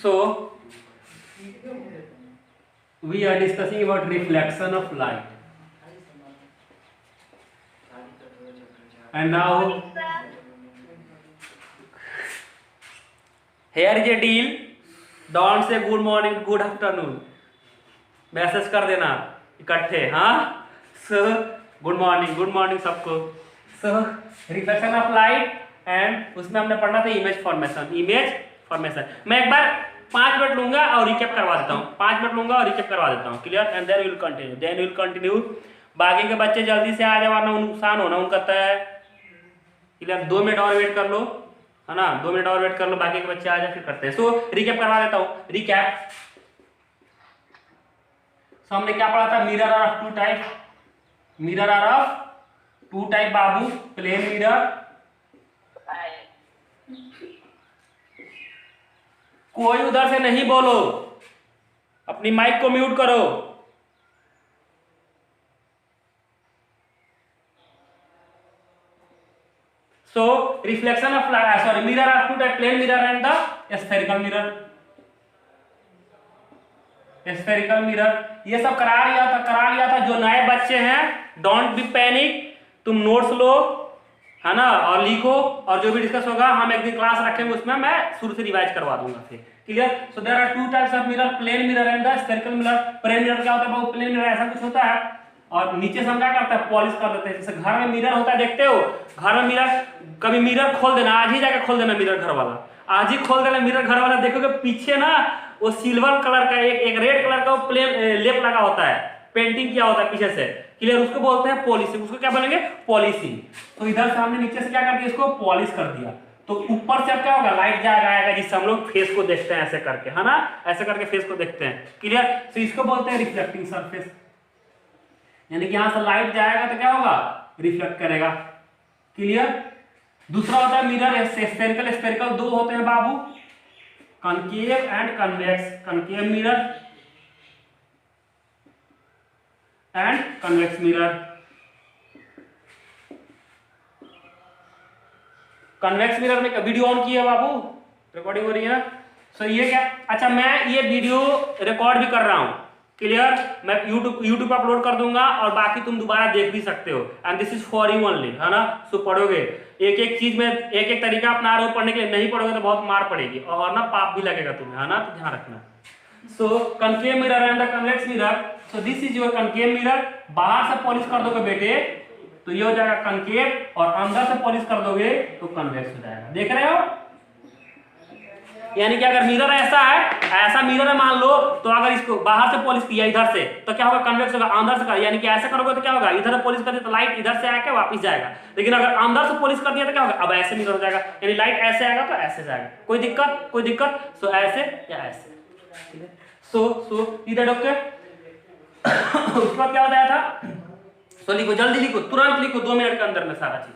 So we are discussing about reflection of light, and now here is a deal. Don't say good morning, good afternoon. Message कर देना इकट्ठे, हाँ. So good morning सबको. सो reflection of light, and उसमें हमने पढ़ना था image formation. मैं एक बार 5 मिनट लूंगा और रिकैप करवा देता हूँ. Clear? And then will continue. बाकी के बच्चे जल्दी से आ जाओ वरना नुकसान होना उनका तय. क्लियर? 2 मिनट और वेट कर लो, है ना. 2 मिनट और वेट कर लो, बाकी के बच्चे आ जाए फिर करते हैं. सो रिकैप करवा देता हूँ. रिकैप. सो हमने क्या पढ़ा था? Mirror are of two type बाबू. Plane mirror. कोई उधर से नहीं बोलो, अपनी माइक को म्यूट करो. So reflection of mirror are two type, plane mirror and the spherical mirror. ये सब करा लिया था. जो नए बच्चे हैं, डोंट बी पैनिक. तुम नोट्स लो, है ना, और लिखो. और जो भी डिस्कस होगा हम एक दिन क्लास रखेंगे, उसमें मैं शुरू से रिवाइज करवा दूंगा फिर. Clear? So there are 2 types of mirror, plane mirror and the spherical mirror. Plane mirror क्या होता है बाबू? प्लेन मिरर ऐसा कुछ होता है और नीचे से हम क्या करते हैं? पॉलिश कर देते हैं. जैसे घर में मिरर होता है, देखते हो घर में मिरर. कभी मिरर खोल देना, आज ही जाके खोल देना मिरर घर वाला, आज ही खोल देना मिरर घर वाला. देखोगे पीछे ना वो सिल्वर कलर का एक रेड कलर का वो प्लेन लेप लगा होता है, पेंटिंग किया होता है पीछे से. क्लियर? उसको बोलते हैं पॉलिशिंग. उसको क्या बोलेंगे? पॉलिशिंग. तो इधर से हमने नीचे से क्या कर दिया? इसको पॉलिश कर दिया. तो ऊपर से अब क्या होगा? लाइट आएगा, जिससे हम लोग फेस को देखते हैं ऐसे करके, है ना. ऐसे करके फेस को देखते हैं. क्लियर? तो इसको बोलते हैं रिफ्लेक्टिंग सरफेस. यानी कि यहां से लाइट जाएगा तो क्या होगा? रिफ्लेक्ट करेगा. क्लियर? दूसरा होता है मिरर स्फेरिकल. 2 होते हैं बाबू, concave and convex. Concave mirror and convex mirror. Convex mirror में वीडियो ऑन किया बाबू, रिकॉर्डिंग हो रही है ना. सो ये क्या? अच्छा, मैं ये वीडियो रिकॉर्ड भी कर रहा हूं. क्लियर? मैं यूट्यूब पर अपलोड कर दूंगा और बाकी तुम दोबारा देख भी सकते हो. And this is for you only, है ना. सो पढ़ोगे एक चीज में, एक तरीका अपना रहे हो पढ़ने के लिए. नहीं पढ़ोगे तो बहुत मार पड़ेगी और ना पाप भी लगेगा तुम्हें, है ना. तो ध्यान रखना. So concave mirror and the convex mirror. So this is your concave mirror. बाहर से पॉलिश कर दोगे बेटे तो ये हो जाएगा कनकेव, और अंदर से पॉलिश कर दोगे तो कन्वेक्स हो जाएगा. देख रहे हो? यानी कि अगर मिरर ऐसा है, ऐसा मिरर है मान लो, तो अगर इसको बाहर से पॉलिश किया इधर से तो क्या होगा? कन्वेक्स होगा. अंदर से कर, यानी कि ऐसा करोगे तो क्या होगा? इधर से पॉलिश कर दिया तो लाइट इधर से आके वापस जाएगा. लेकिन अगर अंदर से पॉलिश कर दिया तो क्या होगा? अब ऐसे मिरर हो जाएगा, यानी लाइट ऐसे आएगा तो ऐसे जाएगा. कोई दिक्कत? सो ऐसे या ऐसे. सो इधर ओके. उसके बाद क्या बताया था? सो लिखो, जल्दी लिखो, तुरंत लिखो, 2 मिनट के अंदर में सारा चीज.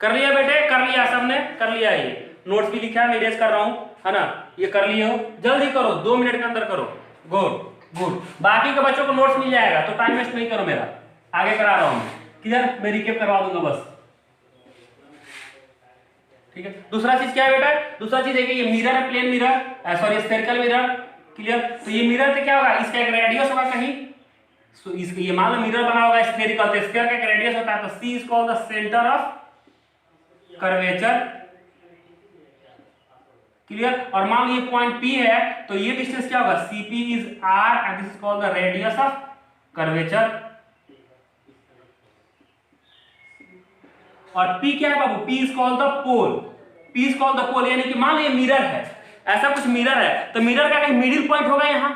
कर लिया बेटे? कर लिया सबने? कर लिया. ये नोट्स भी लिखा है, मैं इरेज कर रहा हूं, है ना. ये कर लिए हो? जल्दी करो, 2 मिनट के अंदर करो. गुड. बाकी के बच्चों को नोट्स मिल जाएगा, तो टाइम वेस्ट नहीं करो मेरा. आगे करा रहा हूं. क्लियर? मैं रिकैप करवा दूंगा बस. ठीक है? दूसरा चीज क्या है बेटा? दूसरा चीज है कि ये मिरर है, plane mirror, sorry spherical mirror. Clear? तो ये मिरर से क्या होगा? इसका एक रेडियस होगा कहीं. सो इसके ये मान लो मिरर बना होगा स्फेरिकल, तो स्फीयर का एक रेडियस होता है. तो C is called the centre of curvature. Clear? और मान लो ये पॉइंट P है, तो ये डिस्टेंस क्या होगा? CP is R and this is called the radius of curvature. और P क्या है बाबू? P इज कॉल्ड द पोल. यानी कि मान लो ये मिरर है, ऐसा कुछ मिरर है, तो मिरर का कहीं मिडिल पॉइंट होगा यहाँ.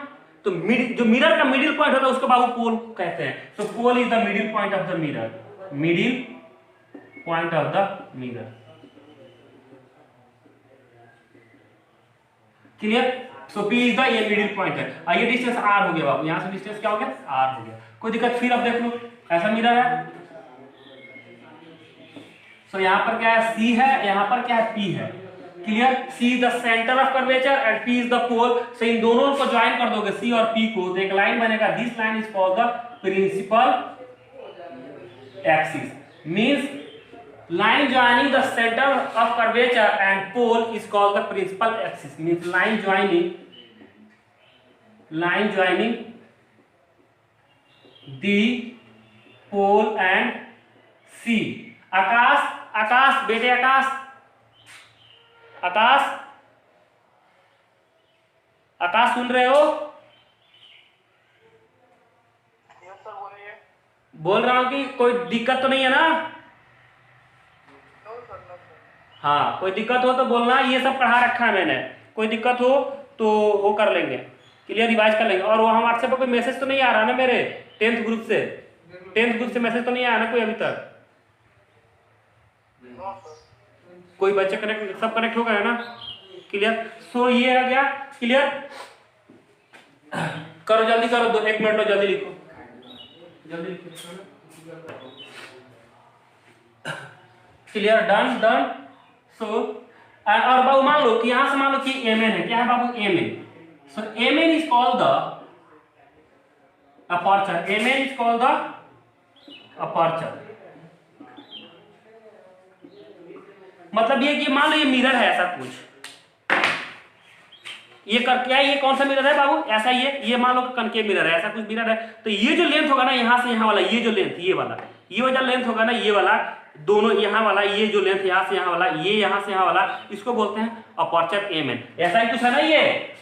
तो जो मिरर का मिडिल पॉइंट होगा उसको बाबू पोल कहते हैं. So pole is the middle point of the mirror. Middle point of the mirror. Clear? So P is the, ये मिडिल पॉइंट है. और ये डिस्टेंस R हो गया बाबू. यहां से डिस्टेंस क्या हो गया? R हो गया. कोई दिक्कत? फिर अब देख लो, ऐसा मिरर है. सो यहां पर क्या है? C है, यहां पर क्या है? P है. Clear, C is the centre of curvature and P is the pole. So इन दोनों को ज्वाइन कर दोगे C और P को, तो एक लाइन बनेगा। This line is called the principal axis, means line joining the center of curvature and pole is called the principal axis, means line joining the pole and C। आकाश, आकाश बेटे, आकाश, आकाश, आकाश सुन रहे हो? बोल रहा हूं कि कोई दिक्कत तो नहीं है ना? हाँ, कोई दिक्कत हो तो बोलना, ये सब पढ़ा रखा है मैंने, कोई दिक्कत हो तो वो कर लेंगे, क्लियर, रिवाइज कर लेंगे। और वहाँ व्हाट्सएप पर कोई मैसेज तो नहीं आ रहा ना मेरे 10th ग्रुप से? 10th ग्रुप से मैसेज तो नहीं आया ना कोई अभी तक? कोई बच्चे कनेक्ट, सब कनेक्ट हो गए ना? क्लियर। सो ये आ गया, क्लियर। करो जल्दी करो, 1 मिनट लो, जल्दी लिखो, जल्दी लिखो। Clear, done done. सो और बाबू मान लो कि यहां से मान लो कि Mn है, क्या है बाबू? Mn। So Mn is called the aperture, Mn is called the aperture. मतलब ये कि मान लो ये मिरर है ऐसा कुछ, ये कर क्या, ये कौन सा मिरर है बाबू? ऐसा ये मान लो कनकेव मिरर है, ऐसा कुछ मिरर है। तो ये जो लेंथ होगा ना यहां से यहां वाला, ये जो लेंथ, ये वाला, ये वाला लेंथ होगा ना, ये वाला दोनों यहाँ वाला, ये जो लेंथ यहाँ से यहाँ वाला, ये यहाँ से यहाँ वाला, इसको बोलते हैं अपर्चर Mn। ऐसा ही कुछ है ना, ये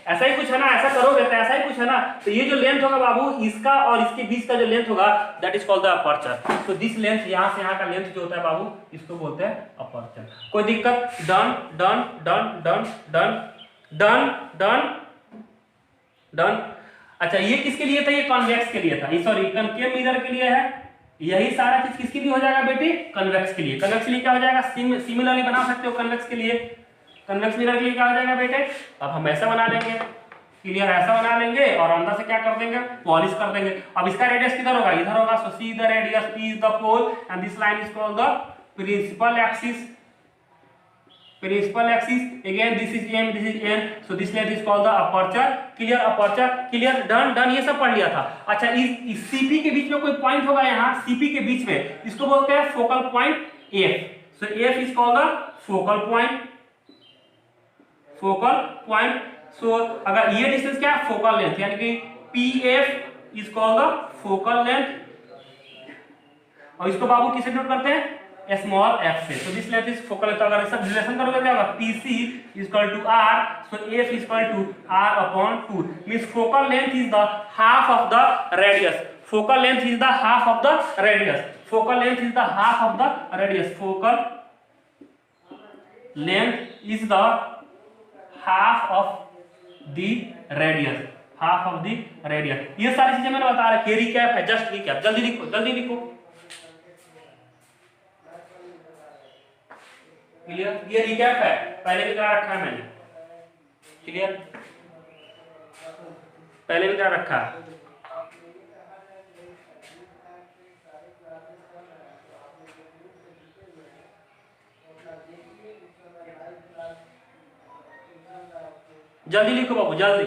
ऐसा ही कुछ है ना, ऐसा करोगे तो ऐसा ही कुछ है ना। तो ये जो लेंथ होगा बाबू, इसका और इसके बीच का जो लेंथ होगा, that is called the aperture. तो दिस लेंथ, यहाँ से यहाँ का लेंथ जो होता है बाबू, इसको बोलते हैं अपर्चर। कोई दिक्कत? Done done done done done done done done. अच्छा, ये किसके लिए था? ये कॉन्वेक्स के लिए था, सॉरी कनकेव मिरर के लिए है। यही सारा चीज किसके लिए हो जाएगा बेटी? कन्वेक्स के लिए। कन्वेक्स के लिए क्या हो जाएगा? सिमिलरली बना सकते हो कन्वेक्स के लिए। कन्वेक्स मिरर के लिए क्या हो जाएगा बेटे? अब हम ऐसा बना लेंगे, क्लियर, ऐसा बना लेंगे और अंदर से क्या कर देंगे? पॉलिश कर देंगे। अब इसका रेडियस किधर होगा? इधर होगा। So C the radius, P is the pole and this line is called the principal axis. Principal axis, again this is M, this is N, so this length is called the aperture। Clear, aperture, clear, done done, ये सब पढ़ लिया था। अच्छा, इस CP के बीच में कोई पॉइंट होगा यहाँ, CP के बीच में, इसको बोलते हैं focal point F। So F is called the focal point, focal point. So अगर ये डिस्टेंस क्या है? फोकल लेंथ, यानी कि PF is called the focal length. और इसको बाबू किसे डिनोट करते हैं? स्मॉल f से। So this length is focal length. अगर सब रिलेशन करोगे क्या होगा? PC is equal to R, so F is equal to R upon 2, means focal length is the half of the radius. Focal length is the half of the radius. Focal length is the half of the radius. Focal length is the half of the radius, half of the radius. ये सारी चीजें मैंने बता रखी है, recap है, just recap. जल्दी लिखो, जल्दी लिखो, क्लियर। ये रिकैप है, पहले भी करा रखा है मैंने, क्लियर, पहले भी करा रखा है। जल्दी लिखो बाबू, जल्दी।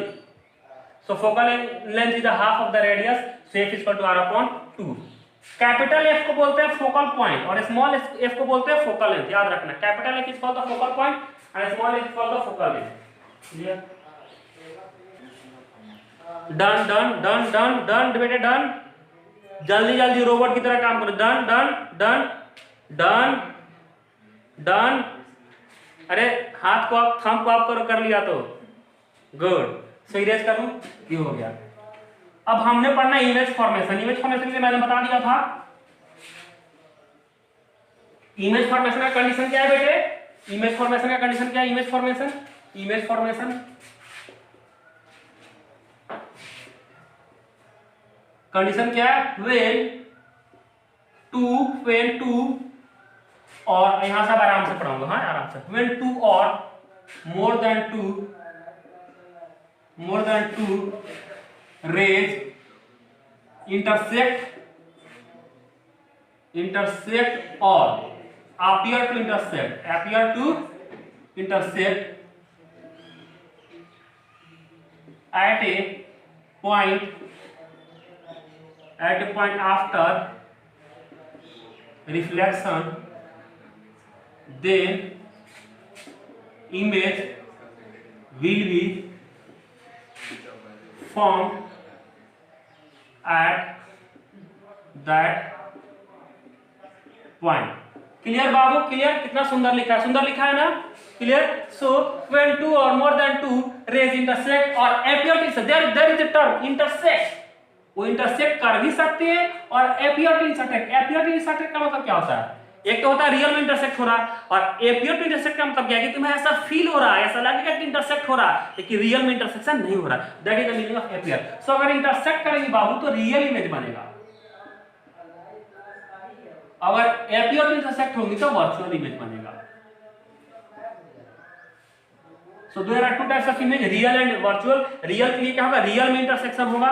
So focal length is the half of the radius, so F is equal to R upon 2। Capital F को बोलते हैं फोकल पॉइंट और स्मॉल f को बोलते हैं फोकल लेंथ, याद रखना। Capital F is called the focal point and small f is called the focal length, clear. Done done done done done बेटे, डन। जल्दी जल्दी रोबोट की तरह काम करो। Done done done done done. अरे हाथ को आप, थंब को आप करो, कर लिया तो गुड। सो इरेज करूं, ये हो गया। अब हमने पढ़ना इमेज फॉर्मेशन। इमेज फॉर्मेशन के लिए मैंने बता दिया था। इमेज फॉर्मेशन का कंडीशन क्या है बेटे? इमेज फॉर्मेशन का कंडीशन क्या है? Image formation, image formation condition क्या है? व्हेन टू और यहां से आराम से पढ़ाऊंगा, हाँ आराम से। व्हेन टू और more than two rays intersect or appear to intersect at a point after reflection, then image will be formed at that point. Clear Babu, clear? कितना सुंदर लिखा है, सुंदर लिखा है ना, clear? So when two or more than two rays intersect or appear to intersect, there is a term intersect, वो intersect कर भी सकते हैं और appear to intersect, appear to intersect का मतलब क्या होता है? एक तो होता है रियल में इंटरसेक्ट हो रहा है, और appear to intersect का मतलब क्या है कि तुम्हें ऐसा फील हो रहा है, ऐसा लगेगा कि इंटरसेक्ट हो रहा है, लेकिन रियल में इंटरसेक्शन नहीं हो रहा। That is the meaning of appear। सो अगर इंटरसेक्ट करेंगे बाबू तो रियल इमेज बनेगा, अगर appear to intersect होगी तो वर्चुअल इमेज बनेगा। So there are two types of image, real and virtual. Real के लिए क्या होगा, रियल में इंटरसेक्शन होगा,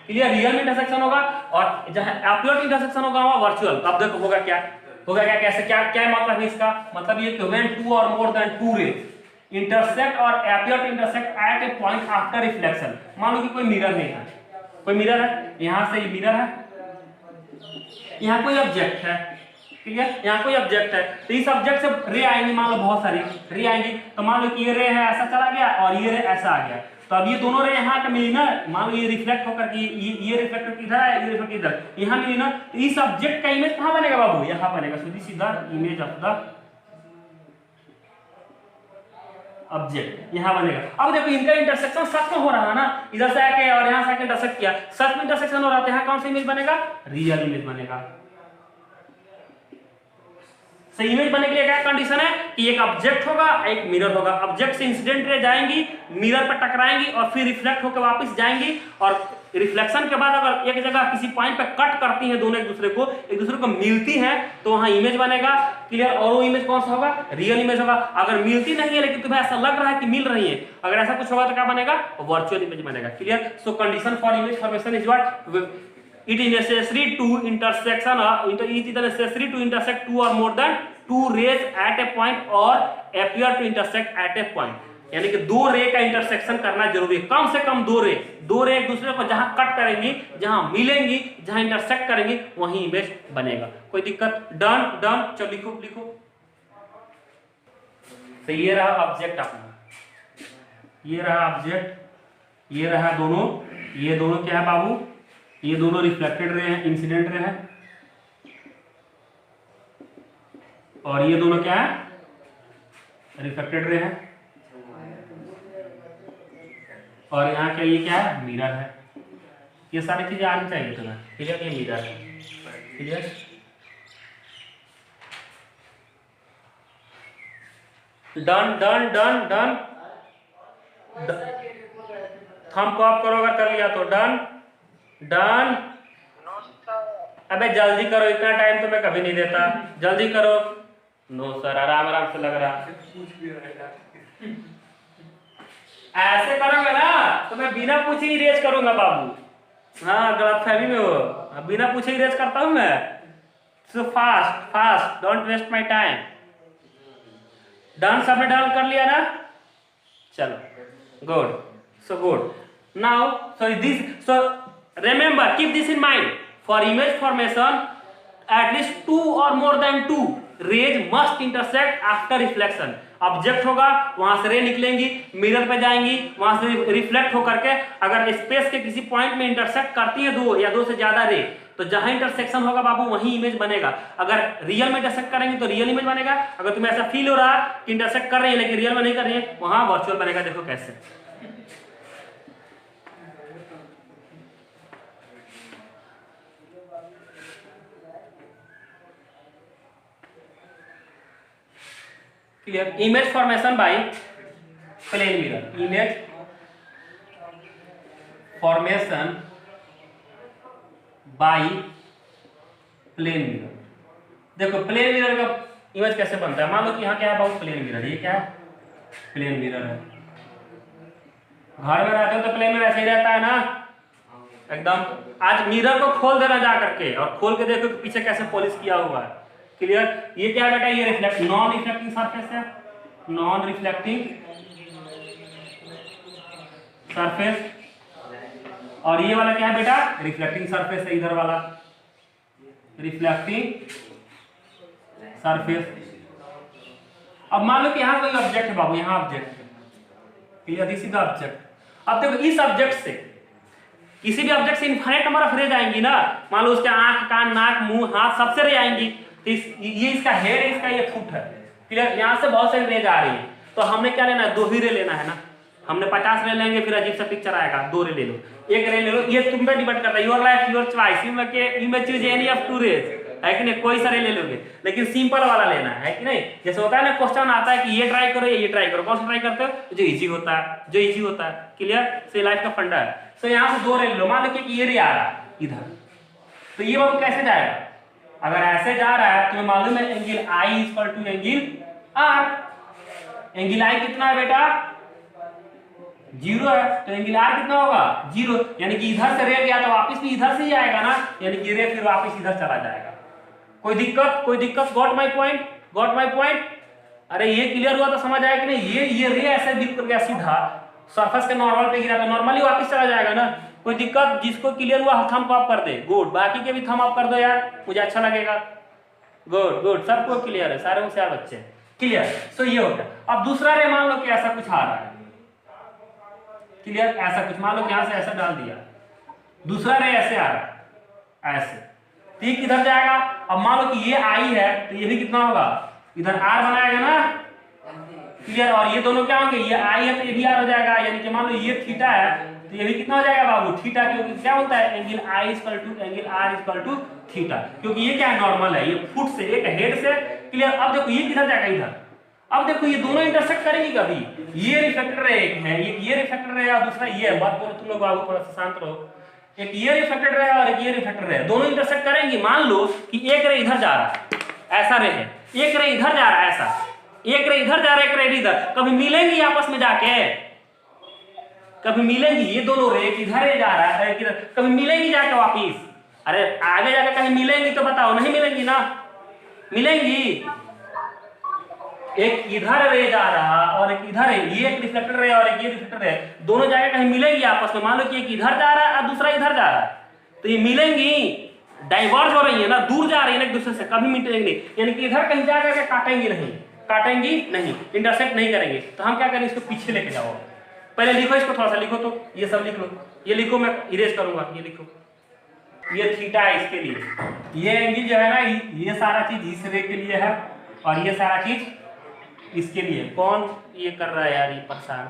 क्लियर? रियल में इंटरसेक्शन होगा, और जहां appear to इंटरसेक्शन होगा वहां वर्चुअल। अब देखो होगा क्या, कैसे, क्या क्या मतलब है इसका? मतलब ये कि when two or more than two rays intersect or appear to intersect at a point after reflection। मान लो कि कोई मिरर नहीं है, कोई मिरर है, यहां से ये मिरर है, यहाँ कोई ऑब्जेक्ट है, ठीक है, यहाँ कोई ऑब्जेक्ट है, तो इस ऑब्जेक्ट से रे आएंगी, मान लो बहुत सारी रे आएंगी, तो मान लो कि ये रे है ऐसा चला गया और ये रे ऐसा आ गया, तो अब ये दोनों रे यहाँ पे मिली ना, मान लो ये रिफ्लेक्ट होकर कि ये रिफ्लेक्ट होकर इधर है, ये रिफ्लेक्ट इधर, यहाँ मिली ना, तो इस ऑब्जेक्ट का इमेज कहाँ बनेगा बाबू? यहाँ बनेगा। सो this is the image of the object, यहाँ बनेगा। अब देखो इनका इंटरसेक्शन सच में हो रहा है ना, इधर से आके और यहाँ से आके इंटरसेक्ट किया, सच में इंटरसेक्शन हो रहा है, यहाँ कौन सा इमेज बनेगा? रियल इमेज बनेगा। सही इमेज बनने के लिए क्या कंडीशन है कि एक ऑब्जेक्ट होगा, एक मिरर होगा, ऑब्जेक्ट से इंसिडेंट रे जाएंगी, मिरर पर टकराएंगी और फिर रिफ्लेक्ट होकर वापस जाएंगी, और रिफ्लेक्शन के बाद अगर एक जगह किसी पॉइंट पे कट करती हैं दोनों एक दूसरे को मिलती हैं तो वहां इमेज बनेगा, क्लियर? और वो इमेज कौन सा होगा? रियल इमेज होगा। अगर मिलती नहीं है लेकिन तुम्हें ऐसा लग रहा है कि मिल रही है, अगर ऐसा कुछ होगा तो क्या बनेगा? वर्चुअल इमेज बनेगा, clear? So condition for image formation is what? It is necessary to intersection or it is necessary to intersect two or more than two rays at a point or appear to intersect at a point। यानी कि दो रे का intersection करना जरूरी है, कम से कम दो रे एक दूसरे को जहां कट करेंगी, जहां मिलेंगी, जहां इंटरसेक्ट करेंगी वहीं इमेज बनेगा। कोई दिक्कत? डन डन, चलो लिखो लिखो। तो ये रहा ऑब्जेक्ट अपना, ये रहा ऑब्जेक्ट, ये रहा दोनों, ये दोनों क्या है बाबू? ये दोनों रिफ्लेक्टेड रे हैं, इंसिडेंट रे हैं, और ये दोनों क्या है? रिफ्लेक्टेड रे हैं, और यहाँ क्या, ये क्या है? मिरर है। ये सारी चीजें आनी चाहिए तुम्हें, क्लियर? ये मिरर है, clear? Done done done done, thumb को आप करो अगर कर लिया तो। Done done. अबे जल्दी करो, इतना टाइम तो मैं कभी नहीं देता, जल्दी करो। नो सर, आराम आराम से लग रहा। ऐसे करोगे ना तो मैं बिना पूछे ही रेज करूंगा बाबू। हाँ, गलतफहमी में हो, बिना पूछे ही रेज करता हूं मैं। So fast fast, don't waste my time. Done, सबने डन कर लिया ना? चलो, good. So good. Now so this, so remember, keep this in mind, for image formation at least two or more than two rays must intersect after reflection। Object होगा, वहां से रे निकलेंगी, मिरर पे जाएंगी, वहां से रिफ्लेक्ट होकर के अगर स्पेस के किसी पॉइंट में इंटरसेक्ट करती है दो या दो से ज्यादा रे, तो जहां इंटरसेक्शन होगा बाबू वहीं इमेज बनेगा। अगर रियल में इंटरसेक्ट करेंगे तो रियल इमेज बनेगा। अगर तुम्हें ऐसा फील हो रहा है कि इंटरसेक्ट कर रही है लेकिन रियल में नहीं कर रही है, वहां वर्चुअल बनेगा। देखो कैसे। Clear? Image formation by plane mirror, image formation by plane mirror. देखो प्लेन मिरर का इमेज कैसे बनता है। मान लो कि यहाँ क्या है बाबू? Plane mirror. ये क्या है? प्लेन मिरर है। घर में रहते हो तो प्लेन मिरर ऐसे ही रहता है ना, एकदम। आज मिरर को खोल देना जा करके और खोल के देखो कि पीछे कैसे पॉलिश किया हुआ है। क्लियर? ये क्या बेटा? ये रिफ्लेक्ट, नॉन रिफ्लेक्टिंग सरफेस है, नॉन रिफ्लेक्टिंग सरफेस, और ये वाला क्या है बेटा, रिफ्लेक्टिंग सरफेस है, इधर वाला रिफ्लेक्टिंग सरफेस। अब मान लो कि यहां कोई ऑब्जेक्ट है बाबू, यहां ऑब्जेक्ट है, clear, this is the object. अब देखो इस ऑब्जेक्ट से, किसी भी ऑब्जेक्ट से इनफाइनाइट नंबर ऑफ रेज आएंगी ना, मान लो उसके आंख, कान, नाक, मुंह, हाथ सबसे रे आएंगी, तो ये इसका हेड है, इसका ये फुट है, क्लियर। यहां से बहुत सारी रेज आ रही है, तो हमने क्या लेना है, 2 ही रे लेना है ना। हमने 50 रे लेंगे फिर अजीब सा पिक्चर आएगा, 2 रे ले लो, 1 रे ले लो, ये तुम पे डिपेंड करता है, your life your choice, you may choose any of 2 rays, है कि नहीं, कोई सारे ले लोगे, लेकिन सिंपल वाला लेना है कि नहीं। जैसे होता है ना, क्वेश्चन आता है कि ये ट्राई करो, ये ट्राई करो, कौन सा ट्राई करते हो, जो इजी होता है, जो इजी होता है, क्लियर। से लाइफ का फंडा है। तो यहाँ से 2 रे ले लो, मान लो कि ये रे आ रहा है इधर, तो ये बाबू कैसे जाएगा, अगर ऐसे जा रहा है तो मालूम है angle I equal to angle R. Angle I कितना है बेटा, 0 है, तो एंगल आर कितना होगा, 0, यानी कि इधर से रे गया तो वापस भी इधर से ही आएगा ना, यानी कि रे फिर वापस इधर चला जाएगा। कोई दिक्कत, कोई दिक्कत, got my point, got my point. अरे ये क्लियर हुआ तो समझ आया कि नहीं, ये रे ऐसे बिल्कुल गया सीधा सरफेस के नॉर्मल पे गिरा तो नॉर्मली वापस चला जाएगा ना। कोई दिक्कत, जिसको क्लियर हुआ थंब अप कर दे, गुड, बाकी के भी थंब अप कर दो यार, मुझे अच्छा लगेगा, गुड गुड, सबको क्लियर है, सारे होशियार बच्चे, क्लियर। सो ये हो गया। अब दूसरा रे मान लो कि ऐसा कुछ आ रहा है, क्लियर, ऐसा कुछ मान लो कि यहां से ऐसा डाल दिया, दूसरा रे ऐसे आ रहा है, ऐसे, ठीक, किधर जाएगा। अब मान लो कि ये आई है तो ये भी कितना होगा, इधर आर बनाएगा ना, क्लियर, और ये दोनों क्या होंगे, ये आई है तो ये भी आर हो जाएगा, यानी कि मान लो ये थीटा है तो ये भी कितना हो जाएगा बाबू, थीटा, क्योंकि क्या होता है angle I equal to angle r equal to theta, क्योंकि ये क्या है, नॉर्मल है, ये फुट से, एक हेड से, क्लियर। अब देखो ये किधर जाएगा, इधर। अब देखो ये दोनों इंटरसेक्ट करेंगे कभी, ये रिफ्लेक्टर रे एक है, ये रिफ्लेक्टर रे और दूसरा ये है, बात बोलो तुम लोग बाबू, थोड़ा सा शांत रहो, एक ये रिफ्लेक्टेड रे और एक ये रिफ्लेक्टेड रे, दोनों इंटरसेक्ट करेंगे। मान लो कि एक रे इधर जा रहा है, ऐसा रे है, एक रे इधर जा रहा है, ऐसा, एक रे इधर जा रहा है, एक रे इधर, कभी मिलेंगी आपस में जाके, कभी मिलेंगी, ये दोनों रे इधर जा रहा है, कभी मिलेंगी जाके वापिस, अरे आगे जाके कहीं मिलेंगी तो बताओ, नहीं मिलेंगी ना, मिलेंगी। एक इधर रे जा रहा और एक इधर है, ये एक रिफ्लेक्टर रे और एक ये रिफ्लेक्टर रे, दोनों जाके कहीं मिलेंगी आपस में। मान लो कि एक इधर जा रहा है और दूसरा इधर जा रहा है, तो ये मिलेंगी, डाइवर्ज हो रही है ना, दूर जा रही है ना एक दूसरे से, कभी मिलेंगी नहीं, यानी कि इधर कहीं जा करके काटेंगी नहीं, काटेंगी नहीं, इंटरसेक्ट नहीं करेंगे। तो हम क्या करेंगे, इसको पीछे लेके जाओ, पहले लिखो इसको, थोड़ा सा लिखो, तो ये सब लिख लो, ये लिखो, मैं इरेज करूंगा, ये लिखो, ये थीटा है इसके लिए, ये एंगल जो है ना, ये सारा चीज इस रे के लिए है और ये सारा चीज इसके लिए। कौन ये कर रहा है यार, ये परेशान,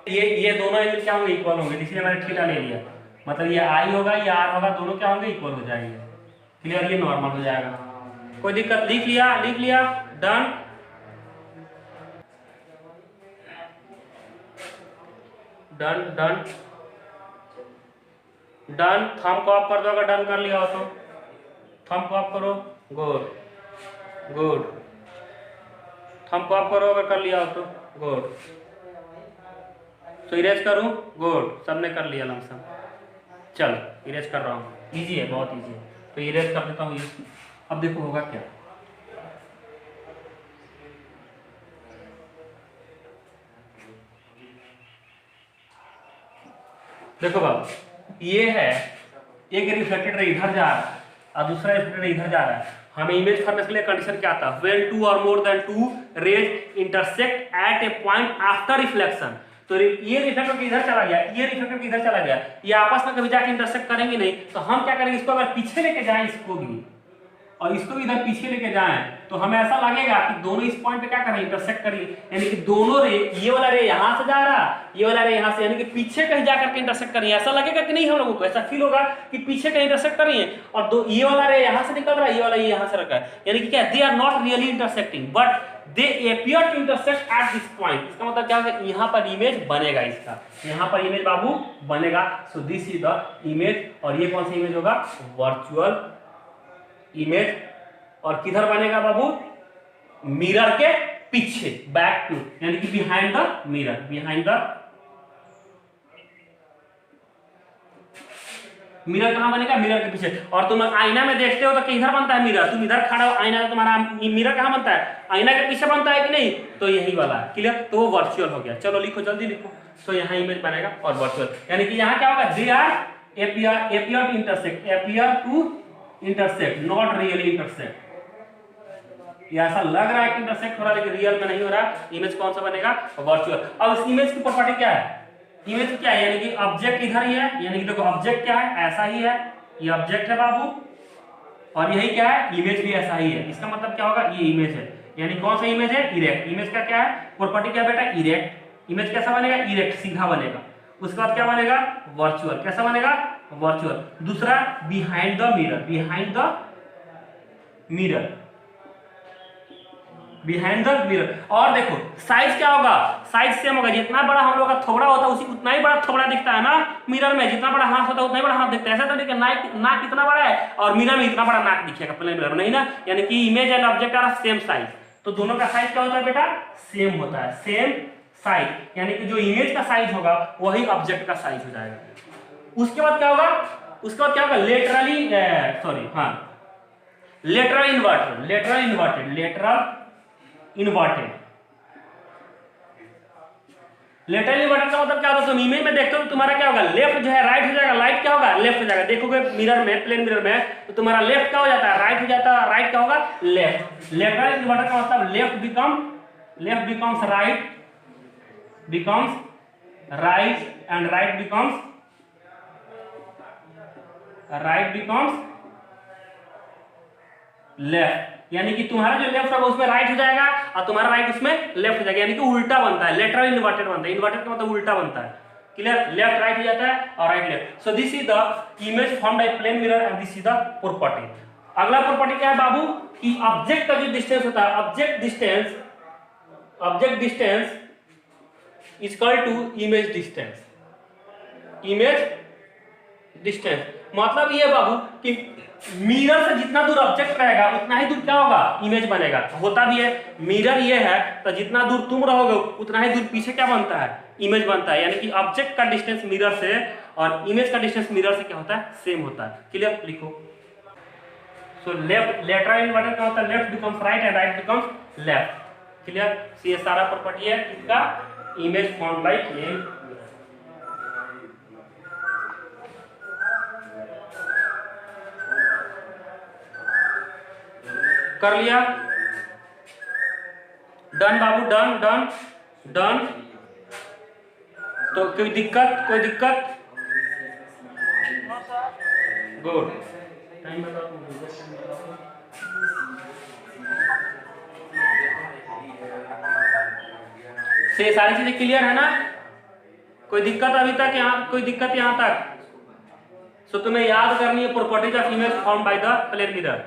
ये दोनों एंगल क्या होंगे, इक्वल होंगे, इसलिए मैंने थीटा ले लिया, मतलब ये आई होगा, ये आर होगा, दोनों क्या होंगे, इक्वल हो जाएंगे, क्लियर, ये नॉर्मल हो जाएगा। कोई दिक्कत, लिख लिया, लिख लिया, done, done done done, thumb को ऑफ कर दो अगर डन कर लिया हो तो, थंब को ऑफ करो, गुड गुड, थंब को ऑफ करो अगर कर लिया हो तो, गुड। तो इरेज करूं, गुड, सबने कर लिया लमसम, चल इरेज कर रहा हूँ, इजी है, बहुत इजी है, तो इरेज कर देता हूँ। अब देखो होगा क्या, देखो बाबू, ये है एक रिफ्लेक्टेड रे इधर जा रहा है और दूसरा रिफ्लेक्टेड रे इधर जा रहा है। हमें इमेज फॉर्मेशन के लिए कंडीशन क्या आता है, व्हेन 2 और more than 2 rays intersect at a point after reflection. तो ये रिफ्लेक्टर इधर चला गया, ये रिफ्लेक्टर इधर चला गया, ये आपस में कभी जाके इंटरसेक्ट करेंगे नहीं, तो हम क्या करेंगे, इसको अगर पीछे लेके जाएं, इसको भी और इसको भी इधर पीछे लेके जाएं, तो हमें ऐसा लगेगा कि दोनों इस पॉइंट पे क्या करें, इंटरसेक्ट करें, यानी कि दोनों रे, ये वाला रे यहां से जा रहा, ये वाला रे यहां से, यानी कि पीछे कहीं जाकर के इंटरसेक्ट करें, ऐसा लगेगा कि नहीं, हम लोगों को ऐसा फील होगा कि पीछे कहीं इंटरसेक्ट कर रही है, और दो ये वाला रे यहां से निकल रहा है, ये वाला ये यहां से रखा है, यानी कि क्या, they are not really intersecting but they appear to intersect at this point. इसका मतलब क्या है, यहाँ पर इमेज बनेगा, इसका यहाँ पर इमेज बाबू बनेगा। सो दिस इज द इमेज, और ये कौन सा इमेज होगा, वर्चुअल इमेज, और किधर बनेगा बाबू, मिरर के पीछे, बैक टू, यानी कि behind the mirror, behind the mirror कहाँ बनेगा? मिरर के पीछे। और तुम आईना में देखते हो तो किधर बनता है मिरर? तुम इधर खड़ा हो, आईना तुम्हारा मिरर कहाँ बनता है? आईना के पीछे बनता है कि नहीं? तो यही वाला है, क्लियर? तो वो वर्चुअल हो गया। चलो लिखो, जल्दी लिखो। तो यहाँ इमेज बनेगा और वर्चुअल, यानी कि यहाँ क्या होगा? They are appear to intersect, appear to intersect, not really intersect। ये ऐसा लग रहा है कि इंटरसेक्ट हो रहा है लेकिन रियल में नहीं हो रहा। इमेज कौन सा बनेगा? वर्चुअल। अब इस इमेज की प्रॉपर्टी क्या है? इमेज क्या है? यानी कि ऑब्जेक्ट इधर ही है, यानी कि देखो ऑब्जेक्ट क्या है? ऐसा ही है, ये ऑब्जेक्ट है बाबू, और यही क्या है? इमेज भी ऐसा ही है। इसका मतलब क्या होगा? ये इमेज है, यानी कौन सा इमेज है? इरेक्ट। इमेज का क्या है? प्रॉपर्टी क्या बेटा? इरेक्ट। इमेज कैसा बनेगा? इरेक्ट, सीधा बनेगा। उसके बाद क्या बनेगा? वर्चुअल। कैसा बनेगा? वर्चुअल। दूसरा behind the mirror, behind the mirror, behind the mirror. और देखो साइज क्या होगा? साइज सेम होगा। जितना बड़ा हम लोग का थोबड़ा होता है उसी उतना ही बड़ा थोबड़ा दिखता है ना मिरर में। जितना बड़ा हाथ होता है उतना ही बड़ा हाथ दिखता है। ऐसा तो नहीं कि नाक कितना बड़ा है और मिरर में इतना बड़ा नाक दिखेगा प्लेन मिरर में, नहीं ना। यानी कि image and object are same size. तो दोनों का साइज क्या होता है बेटा? सेम होता है, सेम साइज। यानी कि जो इमेज का साइज होगा वही ऑब्जेक्ट का साइज हो जाएगा। उसके बाद क्या होगा? उसके बाद क्या होगा? लेटरली सॉरी हाँ lateral inverted, lateral inverted, lateral inverted. Lateral inverted का मतलब क्या होता है? तुम इमेज में देखते हो तो तुम्हारा क्या होगा? लेफ्ट जो है राइट हो जाएगा, राइट क्या होगा? लेफ्ट हो जाएगा। देखोगे मिरर में, प्लेन मिरर में, तो तुम्हारा लेफ्ट क्या हो जाता है? राइट हो जाता है। राइट क्या होगा? लेफ्ट। लेटरल इन्वर्टेड का मतलब left becomes right, becomes right and right becomes left. यानी कि तुम्हारा जो लेफ्ट होगा उसमें राइट हो जाएगा और तुम्हारा राइट उसमें लेफ्ट हो जाएगा, यानी कि उल्टा बनता है। लेटरल इन्वर्टेड बनता है। इन्वर्टेड का मतलब उल्टा बनता है, क्लियर? लेफ्ट राइट हो जाता है और right left. So this is the image formed by plane mirror and this is the property. अगला प्रॉपर्टी क्या है बाबू? कि ऑब्जेक्ट का जो डिस्टेंस होता है, object distance is equal to image distance। Image distance मतलब ये बाबू कि मिरर से जितना दूर ऑब्जेक्ट रहेगा उतना ही दूर क्या होगा? इमेज बनेगा। होता भी है, मिरर ये है तो जितना दूर तुम रहोगे उतना ही दूर पीछे क्या बनता है? इमेज बनता है। यानी कि ऑब्जेक्ट का डिस्टेंस मिरर से और इमेज का डिस्टेंस मिरर से क्या होता है? सेम होता है, क्लियर? लिखो। सो लेफ्ट, लेटरल इन्वर्टेड का मतलब left becomes right and right becomes left, clear? ये सारा प्रॉपर्टी है इसका इमेज फॉर्म्ड बाय प्लेन। कर लिया? डन बाबू, डन डन डन। तो कोई दिक्कत? गुड। टाइम बताओ। से सारी चीजें क्लियर है ना? कोई दिक्कत अभी तक? यहाँ कोई दिक्कत यहाँ तक? सो तुम्हें याद करनी है properties of image formed by the plane mirror.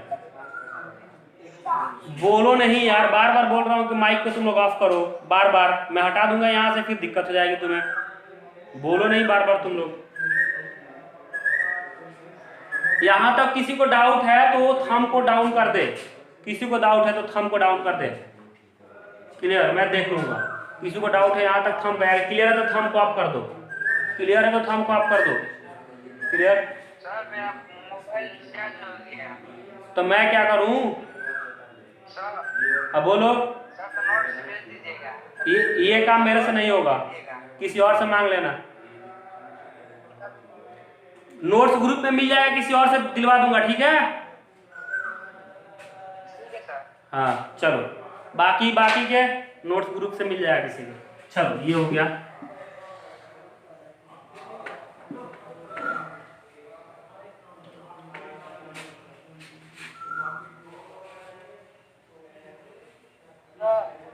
बोलो नहीं यार, बार बार बोल रहा हूँ कि माइक को तुम लोग ऑफ करो। बार बार मैं हटा दूंगा यहाँ से, फिर दिक्कत हो जाएगी तुम्हें। बोलो नहीं बार बार तुम लोग। यहां तक किसी को डाउट है तो वो थंब को डाउन कर दे। किसी को डाउट है तो थंब को डाउन कर दे, क्लियर? मैं देख लूंगा। किसी को डाउट है यहाँ तक थंब है, क्लियर है तो थंब को ऑफ कर दो, क्लियर है तो थंब को ऑफ कर दो, क्लियर? सर मेरा मोबाइल क्या चल गया? तो मैं क्या करूं? सर अब बोलो। सर तो नोट्स भेज दीजिएगा। ये काम मेरे से नहीं होगा, किसी और से मांग लेना। नोट्स ग्रुप में मिल जाएगा, किसी और से दिलवा दूंगा, ठीक है? ठीक है सर। हाँ चलो, बाकी के नोट्स ग्रुप से मिल जाएगा किसी को। चलो ये हो गया।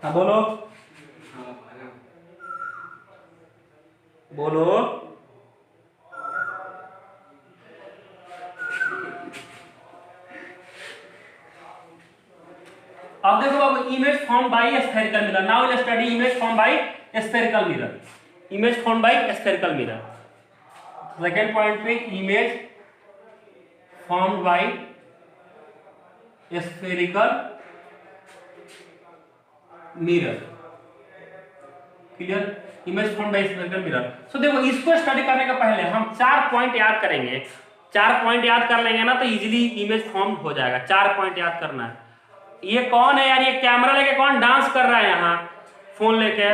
हाँ बोलो बोलो। अब देखो बाबू, image form by spherical mirror. Now will study image form by spherical mirror. Image form by spherical mirror. Second point पे image form by spherical mirror, clear? Image form by spherical mirror. So देखो, इसको study करने का पहले हम 4 point याद करेंगे। 4 point याद कर लेंगे ना तो इजीली इमेज फॉर्म हो जाएगा। 4 पॉइंट याद करना है। ये कौन है यार, ये कैमरा लेके कौन डांस कर रहा है यहाँ फोन लेके?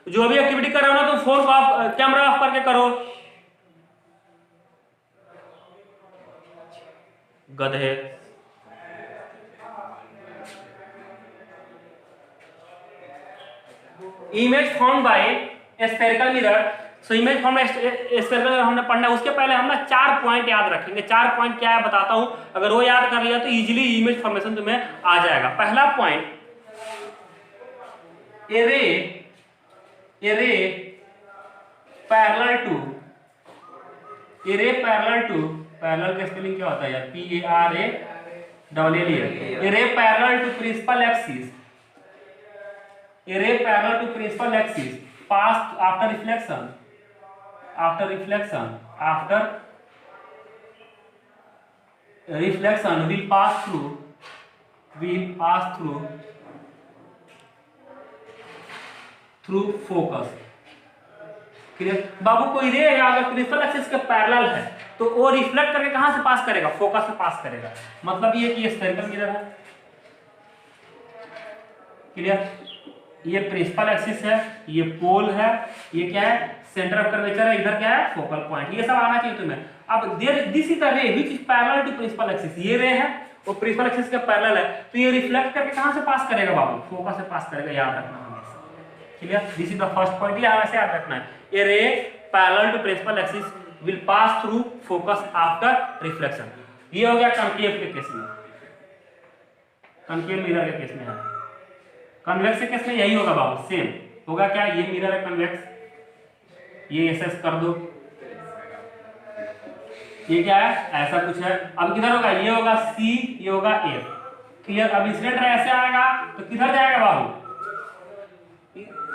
जो भी एक्टिविटी कर रहे हो ना तुम फोन को ऑफ, कैमरा ऑफ करके करो। गधे। Image form by spherical mirror. So image form spherical mirror हमने पढ़ना है, उसके पहले हम ना 4 पॉइंट याद रखेंगे। 4 पॉइंट क्या है बताता हूं, अगर वो याद कर लिया तो इजीली इमेज फॉर्मेशन तुम्हें आ जाएगा। पहला point, a ray parallel to, a ray parallel to, parallel का स्पेलिंग क्या होता है यार, PARALL, a ray parallel to principal axis, a ray parallel to principal axis pass after reflection, after reflection will pass through focus। Clear बाबू? कोई रे है अगर principal axis के पैरेलल है तो वो रिफ्लेक्ट करके कहां से पास करेगा? फोकस से पास करेगा। मतलब ये कि ये स्फेरिकल मिरर है। क्लियर? ये प्रिंसिपल एक्सिस है, ये पोल है, ये क्या है? सेंटर ऑफ कर्वेचर है, इधर क्या है? Focal point. ये सब आना चाहिए तुम्हें। अब this is the ray which is parallel to principal axis. ये रे है वो प्रिंसिपल एक्सिस के पैरेलल है, तो ये रिफ्लेक्ट करके कहां से पास करेगा बाबू? फोकस से पास करेगा। याद रखना हमेशा। Clear? This is the first point, ये हमेशा याद रखना है। ये ray parallel to principal axis will pass through focus after reflection. ये हो गया कॉन्केव के केस में, कॉन्केव मिरर के केस में है। कन्वेक्स के केस में यही होगा बाबू, सेम होगा। क्या ये मिरर है कन्वेक्स, ये एसएस कर दो, ये क्या है? ऐसा कुछ है। अब किधर होगा? ये होगा सी, ये होगा एफ। क्लियर? अब इंसिडेंट रे ऐसे आएगा तो किधर जाएगा बाबू?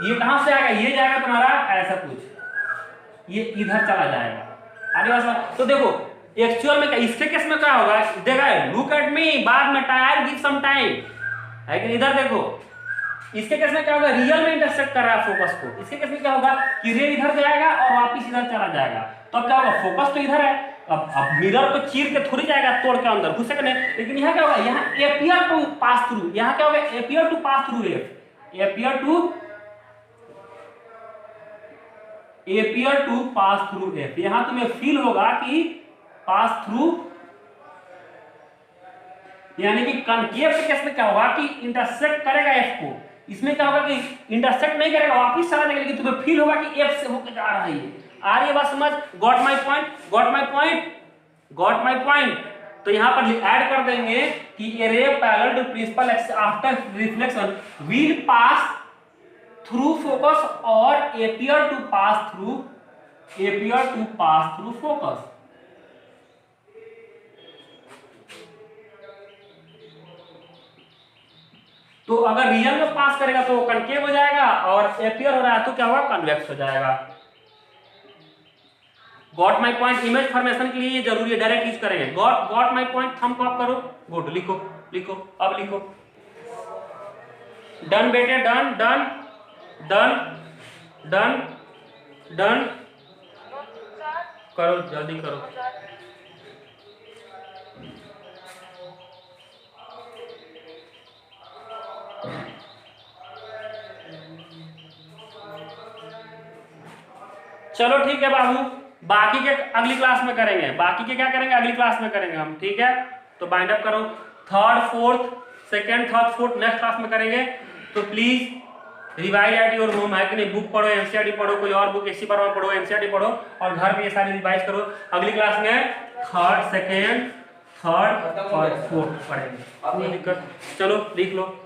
ये कहां से आएगा? ये जाएगा तुम्हारा ऐसा कुछ, ये इधर चला जाएगा। आगे बात। तो देखो एक्चुअल में इसके केस में क्या होगा? देखा, लुक एट मी, बाद में टाइम गिव सम टाइम है कि इधर देखो। इसके केस में क्या होगा? रियल में इंटरसेक्ट कर रहा है फोकस को। इसके केस में क्या होगा कि रे इधर जाएगा और वापस इधर चला जाएगा। तो अब क्या होगा? फोकस तो इधर है, अब मिरर को चीर के थोड़ी जाएगा, तोड़ के अंदर घुसेगा नहीं। लेकिन यहाँ क्या होगा? यहाँ एपियर टू पास थ्रू, यहाँ क्या होगा? Appear to pass through F, appear to pass through F. यहाँ तुम्हें फील होगा कि पास थ्रू, यानी कि कॉन्केव के केस में क्या होगा कि इंटरसेक्ट करेगा एफ को। इसमें क्या होगा कि इंटरसेक्ट नहीं करेगा, वापस चला जाएगा, लेकिन तुम्हें फील होगा कि एफ से होकर जा रहा है ये। आ रही है बात समझ? Got my point, got my point, got my point. तो यहां पर ऐड कर देंगे कि a ray parallel to principal axis after reflection will pass through focus और appear to pass through focus. तो अगर रियल में पास करेगा तो कॉन्केव हो जाएगा, और एपियर हो रहा है तो क्या होगा? कन्वेक्स हो जाएगा। Got my point? Image formation के लिए ये जरूरी है, डायरेक्ट यूज करेंगे। Got my point, thumb up करो, गुड, लिखो लिखो, अब लिखो। डन बेटे, done done done done done, करो जल्दी करो। चलो ठीक है बाबू, बाकी के अगली क्लास में करेंगे। बाकी के क्या करेंगे? अगली क्लास में करेंगे हम। ठीक है, तो बाइंड अप करो। Third fourth, second third fourth next class में करेंगे। तो please revise at your home, है कि नहीं? बुक पढ़ो, एनसीईआरटी पढ़ो, कोई और बुक इसी पर पढ़ो, एनसीईआरटी पढ़ो, और घर में ये सारी रिवाइज करो। अगली क्लास में थर्ड, सेकेंड, थर्ड और फोर्थ पढ़ेंगे। कोई दिक्कत? चलो लिख लो।